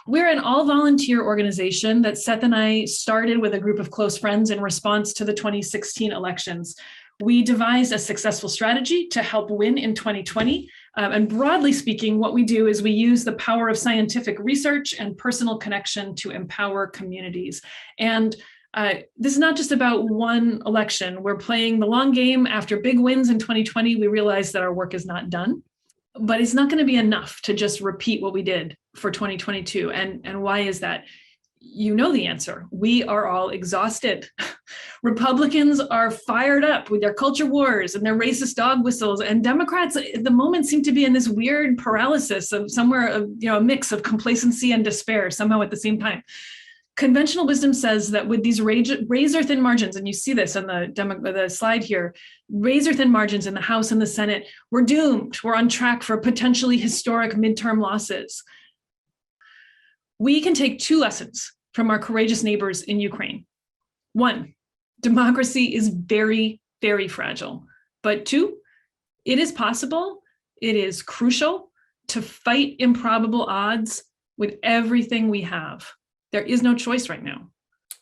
We're an all-volunteer organization that Seth and I started with a group of close friends in response to the 2016 elections. We devised a successful strategy to help win in 2020. And broadly speaking, what we do is we use the power of scientific research and personal connection to empower communities. And this is not just about one election. We're playing the long game. After big wins in 2020, we realized that our work is not done. But it's not going to be enough to just repeat what we did for 2022. And why is that? You know the answer. We are all exhausted. Republicans are fired up with their culture wars and their racist dog whistles, and Democrats at the moment seem to be in this weird paralysis of somewhere, a mix of complacency and despair somehow at the same time. Conventional wisdom says that with these razor-thin margins, and you see this on the slide here, razor-thin margins in the House and the Senate, we're doomed. We're on track for potentially historic midterm losses. We can take two lessons from our courageous neighbors in Ukraine. One, democracy is very, very fragile. But two, it is possible, it is crucial to fight improbable odds with everything we have. There is no choice right now.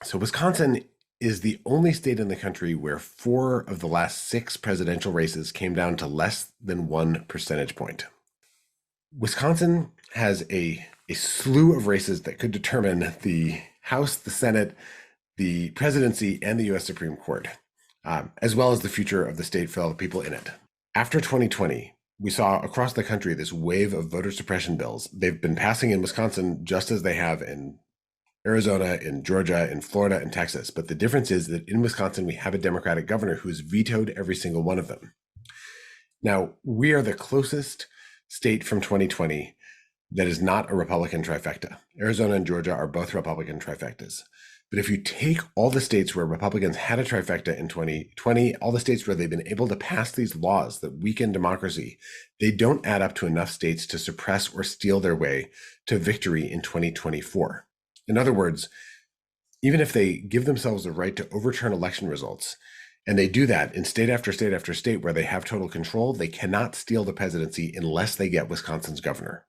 So Wisconsin is the only state in the country where 4 of the last 6 presidential races came down to less than 1 percentage point. Wisconsin has a slew of races that could determine the House, the Senate, the presidency, and the U.S. Supreme Court, as well as the future of the state for all the people in it. After 2020, we saw across the country this wave of voter suppression bills. They've been passing in Wisconsin just as they have in Arizona, in Georgia, in Florida, and Texas. But the difference is that in Wisconsin, we have a Democratic governor who's vetoed every single one of them. Now, we are the closest state from 2020 that is not a Republican trifecta. Arizona and Georgia are both Republican trifectas. But if you take all the states where Republicans had a trifecta in 2020, all the states where they've been able to pass these laws that weaken democracy, they don't add up to enough states to suppress or steal their way to victory in 2024. In other words, even if they give themselves the right to overturn election results, and they do that in state after state after state where they have total control, they cannot steal the presidency unless they get Wisconsin's governor.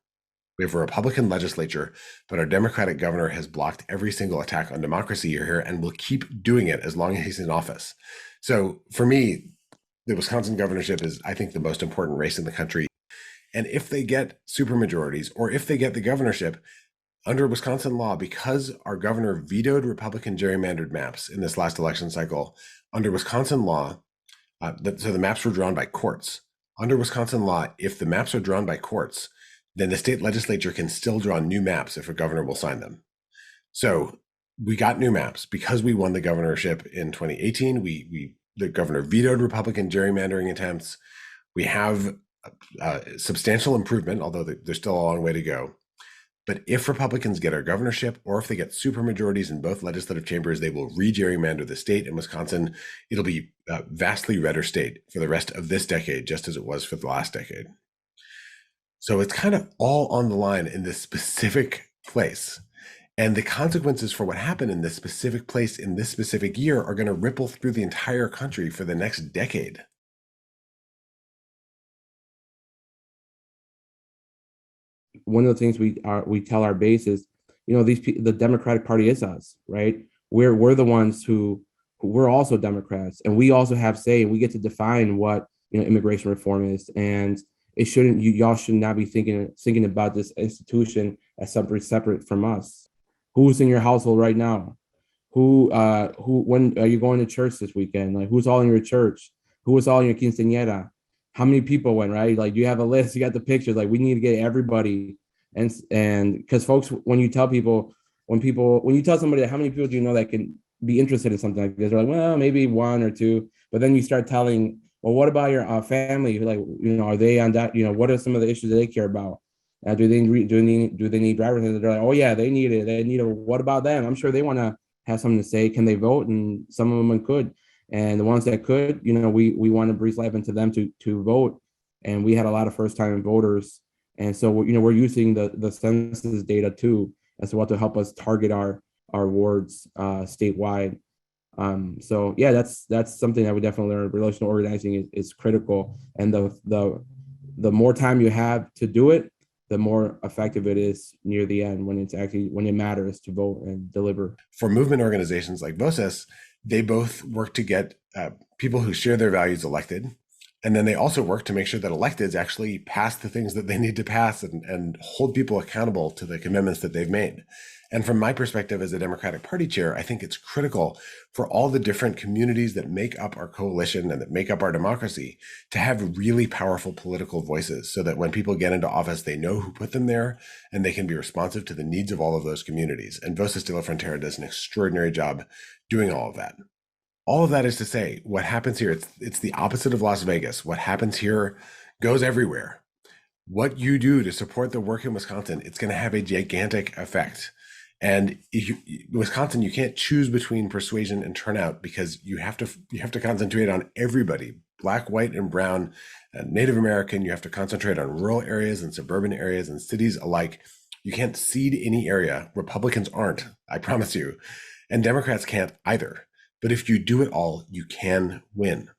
We have a Republican legislature, but our Democratic governor has blocked every single attack on democracy here and will keep doing it as long as he's in office. So for me, the Wisconsin governorship is, I think, the most important race in the country. And if they get supermajorities, or if they get the governorship, under Wisconsin law, because our governor vetoed Republican gerrymandered maps in this last election cycle, under Wisconsin law, so the maps were drawn by courts. Under Wisconsin law, if the maps are drawn by courts, then the state legislature can still draw new maps if a governor will sign them. So we got new maps because we won the governorship in 2018. The governor vetoed Republican gerrymandering attempts. We have substantial improvement, although there's still a long way to go. But if Republicans get our governorship, or if they get supermajorities in both legislative chambers, they will re-gerrymander the state. In Wisconsin, it'll be a vastly redder state for the rest of this decade, just as it was for the last decade. So it's kind of all on the line in this specific place. And the consequences for what happened in this specific place in this specific year are going to ripple through the entire country for the next decade. One of the things we tell our base is, the Democratic Party is us, right? We're the ones who we're also Democrats, and we also have say, and we get to define what immigration reform is. And it shouldn't, y'all should not be thinking about this institution as something separate from us. Who's in your household right now? When are you going to church this weekend? Like, who's all in your church? Who was all in your quinceañera? How many people went, right? Like, you have a list, you got the pictures. Like, we need to get everybody. And because folks, when you tell somebody how many people do you know that can be interested in something like this, they're like, well, maybe 1 or 2. But then you start telling, well, what about your family? Like, are they on that? What are some of the issues that they care about? Do they need driver's license? They're like, oh yeah, they need it. They need it. What about them? I'm sure they want to have something to say. Can they vote? And some of them could. And the ones that could, we want to breathe life into them to vote. And we had a lot of first-time voters. And so, we're using the census data too as to help us target our wards statewide. So yeah, that's something that we definitely learned. Relational organizing is critical. And the more time you have to do it, the more effective it is near the end when it matters to vote and deliver. For movement organizations like Voces, they both work to get people who share their values elected. And then they also work to make sure that electeds actually pass the things that they need to pass and hold people accountable to the commitments that they've made. And from my perspective as a Democratic Party chair, I think it's critical for all the different communities that make up our coalition and that make up our democracy to have really powerful political voices so that when people get into office, they know who put them there and they can be responsive to the needs of all of those communities. And Voces de la Frontera does an extraordinary job doing all of that. All of that is to say, what happens here, it's the opposite of Las Vegas. What happens here goes everywhere. What you do to support the work in Wisconsin, it's going to have a gigantic effect. And Wisconsin, you can't choose between persuasion and turnout because you have to concentrate on everybody, Black, white, and brown, Native American. You have to concentrate on rural areas and suburban areas and cities alike. You can't cede any area. Republicans aren't, I promise you. And Democrats can't either. But if you do it all, you can win.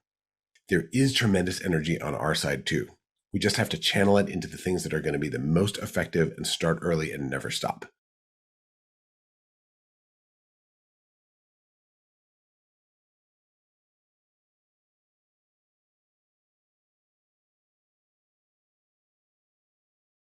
There is tremendous energy on our side too. We just have to channel it into the things that are going to be the most effective and start early and never stop.